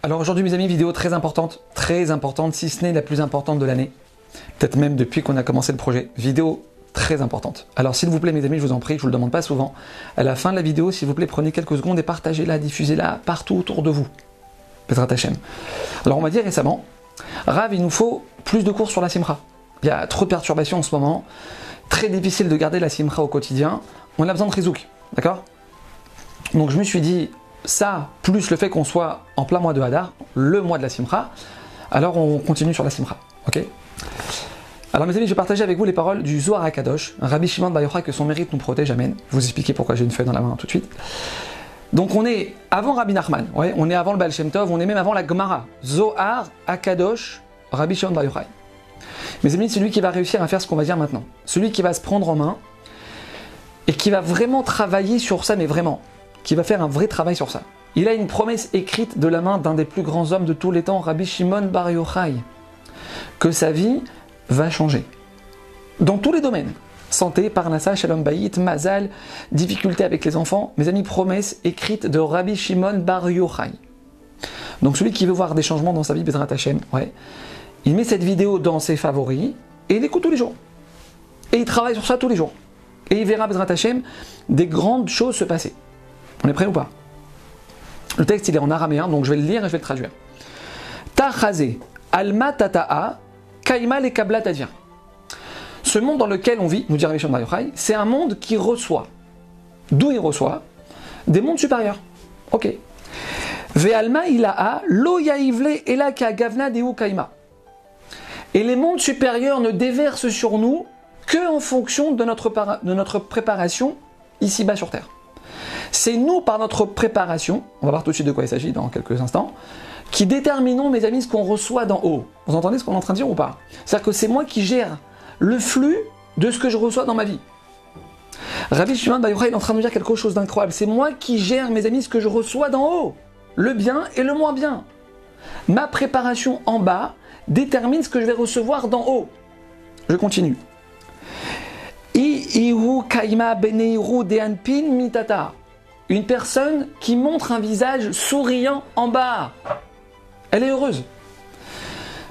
Alors aujourd'hui mes amis, vidéo très importante, si ce n'est la plus importante de l'année. Peut-être même depuis qu'on a commencé le projet. Vidéo très importante. Alors s'il vous plaît mes amis, je vous en prie, je vous le demande pas souvent. À la fin de la vidéo, s'il vous plaît, prenez quelques secondes et partagez-la, diffusez-la partout autour de vous. Bezrat Hashem. Alors on m'a dit récemment, Rav, il nous faut plus de cours sur la simcha. Il y a trop de perturbations en ce moment. Très difficile de garder la simcha au quotidien. On a besoin de rizouk. D'accord? Donc je me suis dit, ça, plus le fait qu'on soit en plein mois de Hadar, le mois de la Simcha, alors on continue sur la Simcha. Ok? Alors mes amis, je vais partager avec vous les paroles du Zohar HaKadosh, un Rabbi Shimon Bar Yochai, que son mérite nous protège, amen. Je vais vous expliquer pourquoi j'ai une feuille dans la main tout de suite. Donc on est avant Rabbi Nachman, ouais, on est avant le Baal Shem Tov, on est même avant la Gemara. Zohar HaKadosh, Rabbi Shimon Bar Yochai. Mes amis, c'est lui qui va réussir à faire ce qu'on va dire maintenant. Celui qui va se prendre en main et qui va vraiment travailler sur ça, mais vraiment. Qui va faire un vrai travail sur ça. Il a une promesse écrite de la main d'un des plus grands hommes de tous les temps, Rabbi Shimon Bar Yochai, que sa vie va changer. Dans tous les domaines. Santé, parnassa, shalom bayit, mazal, difficultés avec les enfants. Mes amis, promesse écrite de Rabbi Shimon Bar Yochai. Donc celui qui veut voir des changements dans sa vie, Bezrat Hashem, ouais, il met cette vidéo dans ses favoris et il l'écoute tous les jours. Et il travaille sur ça tous les jours. Et il verra, Bezrat Hashem, des grandes choses se passer. On est prêt ou pas? Le texte il est en araméen, donc je vais le lire et je vais le traduire. Tachazé, alma tata'a, kaima le kabla tadir. Ce monde dans lequel on vit, nous dit Rabbi Shimon Bar Yochai, c'est un monde qui reçoit. D'où il reçoit? Des mondes supérieurs. Ok. Ve'alma ila'a, lo yaivle ela ka gavna deu kaima. Et les mondes supérieurs ne déversent sur nous que en fonction de notre préparation ici-bas sur Terre. C'est nous, par notre préparation, on va voir tout de suite de quoi il s'agit dans quelques instants, qui déterminons, mes amis, ce qu'on reçoit d'en haut. Vous entendez ce qu'on est en train de dire ou pas? C'est-à-dire que c'est moi qui gère le flux de ce que je reçois dans ma vie. Rabbi Shimon Bar Yochai est en train de nous dire quelque chose d'incroyable. C'est moi qui gère, mes amis, ce que je reçois d'en haut. Le bien et le moins bien. Ma préparation en bas détermine ce que je vais recevoir d'en haut. Je continue. Une personne qui montre un visage souriant en bas. Elle est heureuse.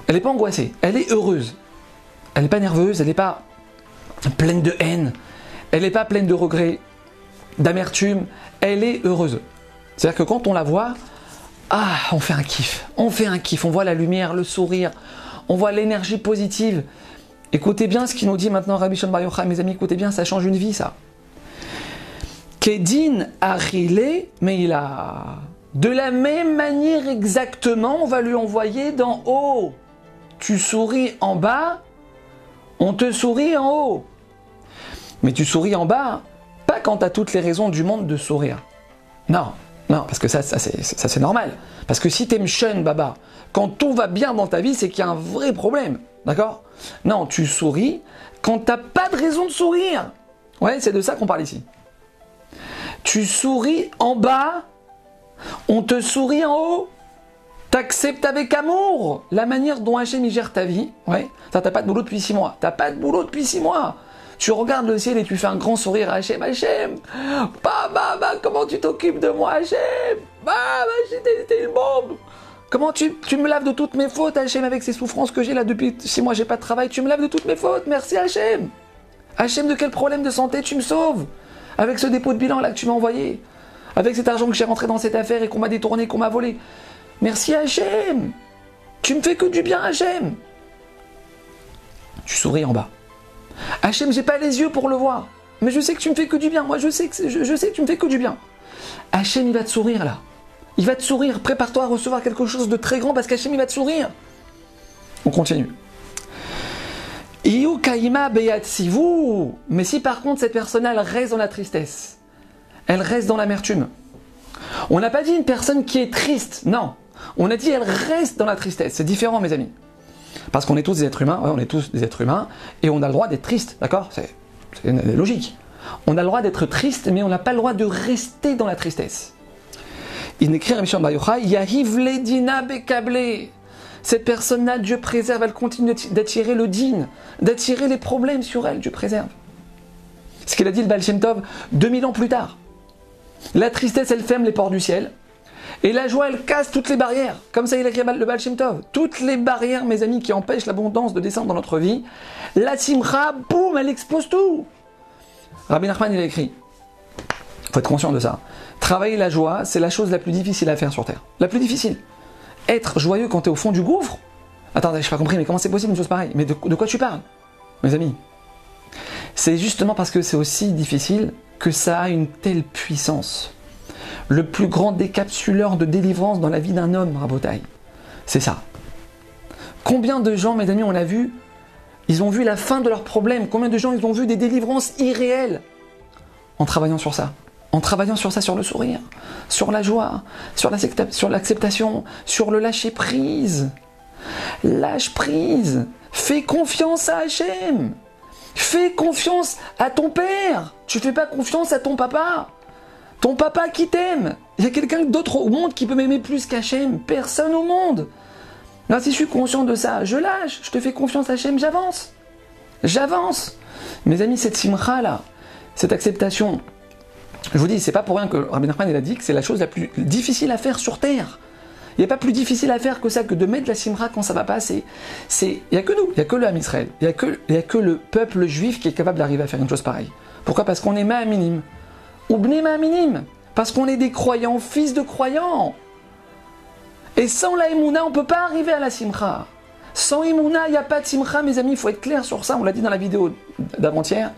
Elle n'est pas angoissée. Elle est heureuse. Elle n'est pas nerveuse. Elle n'est pas pleine de haine. Elle n'est pas pleine de regrets, d'amertume. Elle est heureuse. C'est-à-dire que quand on la voit, on fait un kiff. On fait un kiff. On voit la lumière, le sourire. On voit l'énergie positive. Écoutez bien ce qu'il nous dit maintenant Rabbi Shimon Bar Yochai, mes amis, écoutez bien, ça change une vie, ça. Kedin Achille Meila. De la même manière exactement, on va lui envoyer d'en haut. Tu souris en bas, on te sourit en haut. Mais tu souris en bas, pas quand tu as toutes les raisons du monde de sourire. Non, parce que ça c'est normal. Parce que si tu es mchon, baba, quand tout va bien dans ta vie, c'est qu'il y a un vrai problème. D'accord? Non, tu souris quand t'as pas de raison de sourire. Ouais, c'est de ça qu'on parle ici. Tu souris en bas, on te sourit en haut. T'acceptes avec amour la manière dont Hachem gère ta vie. Ouais, t'as pas de boulot depuis 6 mois. T'as pas de boulot depuis 6 mois. Tu regardes le ciel et tu fais un grand sourire à Hachem. Hachem, comment tu t'occupes de moi, Hachem? T'es une bombe. Comment tu me laves de toutes mes fautes, Hachem, avec ces souffrances que j'ai là depuis 6 mois, j'ai pas de travail, tu me laves de toutes mes fautes, merci Hachem. Hachem, de quel problème de santé tu me sauves? Avec ce dépôt de bilan là que tu m'as envoyé, avec cet argent que j'ai rentré dans cette affaire et qu'on m'a détourné, qu'on m'a volé. Merci Hachem. Tu me fais que du bien, Hachem. Tu souris en bas. Hachem, j'ai pas les yeux pour le voir, mais je sais que tu me fais que du bien. Moi, je sais que tu me fais que du bien. Hachem, il va te sourire là. Il va te sourire, prépare-toi à recevoir quelque chose de très grand parce qu'Hachem il va te sourire. On continue. Mais si par contre cette personne elle reste dans la tristesse, elle reste dans l'amertume. On n'a pas dit une personne qui est triste, non. On a dit elle reste dans la tristesse. C'est différent mes amis. Parce qu'on est tous des êtres humains, ouais, on est tous des êtres humains et on a le droit d'être triste, d'accord? C'est logique. On a le droit d'être triste mais on n'a pas le droit de rester dans la tristesse. Il écrit Rabbi Shimon Bar Yochai, Yahiv ledina bekablé. Cette personne-là, Dieu préserve, elle continue d'attirer le din, d'attirer les problèmes sur elle, Dieu préserve. Ce qu'il a dit le Baal Shem Tov 2000 ans plus tard. La tristesse, elle ferme les portes du ciel. Et la joie, elle casse toutes les barrières. Comme ça, il écrit le Baal Shem Tov. Toutes les barrières, mes amis, qui empêchent l'abondance de descendre dans notre vie, la simcha, boum, elle expose tout. Rabbi Nachman, il a écrit, il faut être conscient de ça. Travailler la joie, c'est la chose la plus difficile à faire sur Terre. La plus difficile. Être joyeux quand tu es au fond du gouffre. Attends, je n'ai pas compris, mais comment c'est possible une chose pareille? Mais de quoi tu parles, mes amis? C'est justement parce que c'est aussi difficile que ça a une telle puissance. Le plus grand décapsuleur de délivrance dans la vie d'un homme, Rabotai, c'est ça. Combien de gens, mes amis, on l'a vu, ils ont vu la fin de leurs problèmes. Combien de gens, ils ont vu des délivrances irréelles en travaillant sur ça. En travaillant sur ça, sur le sourire, sur la joie, sur l'acceptation, sur le lâcher prise. Lâche prise. Fais confiance à Hachem. Fais confiance à ton père. Tu fais pas confiance à ton papa. Ton papa qui t'aime. Il y a quelqu'un d'autre au monde qui peut m'aimer plus qu'Hachem. Personne au monde. Là, si je suis conscient de ça, je lâche. Je te fais confiance Hachem, j'avance. J'avance. Mes amis, cette simcha là, cette acceptation, je vous dis, c'est pas pour rien que Rabbi Nachman il a dit que c'est la chose la plus difficile à faire sur terre. Il n'y a pas plus difficile à faire que ça, que de mettre la simcha quand ça va pas. Il n'y a que nous, il n'y a que le Ham Israël, il n'y a que le peuple juif qui est capable d'arriver à faire une chose pareille. Pourquoi? Parce qu'on est ma'aminim. Ou bnei ma'aminim. Parce qu'on est des croyants, fils de croyants. Et sans la Emouna, on ne peut pas arriver à la simcha. Sans Emouna, il n'y a pas de simcha, mes amis, il faut être clair sur ça, on l'a dit dans la vidéo d'avant-hier.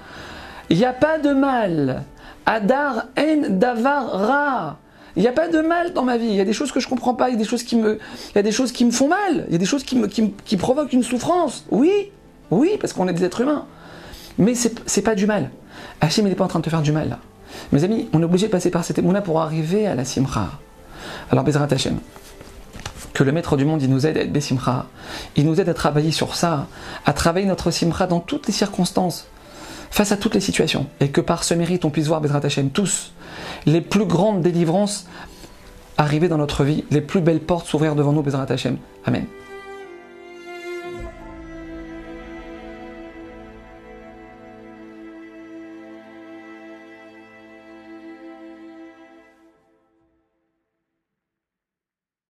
Il n'y a pas de mal. Adar en davar ra. Il n'y a pas de mal dans ma vie. Il y a des choses que je ne comprends pas, il y a des choses qui me font mal, il y a des choses qui provoquent une souffrance. Oui, parce qu'on est des êtres humains. Mais c'est pas du mal. Hachem, il n'est pas en train de te faire du mal là. Mes amis, on est obligé de passer par cette émouna pour arriver à la simcha. Alors, Bezrat Hachem, que le maître du monde, il nous aide à être Bessimcha. Il nous aide à travailler sur ça, à travailler notre simcha dans toutes les circonstances, face à toutes les situations. Et que par ce mérite, on puisse voir, Bezrat Hachem, tous, les plus grandes délivrances arriver dans notre vie, les plus belles portes s'ouvrir devant nous, Bezrat Hachem. Amen.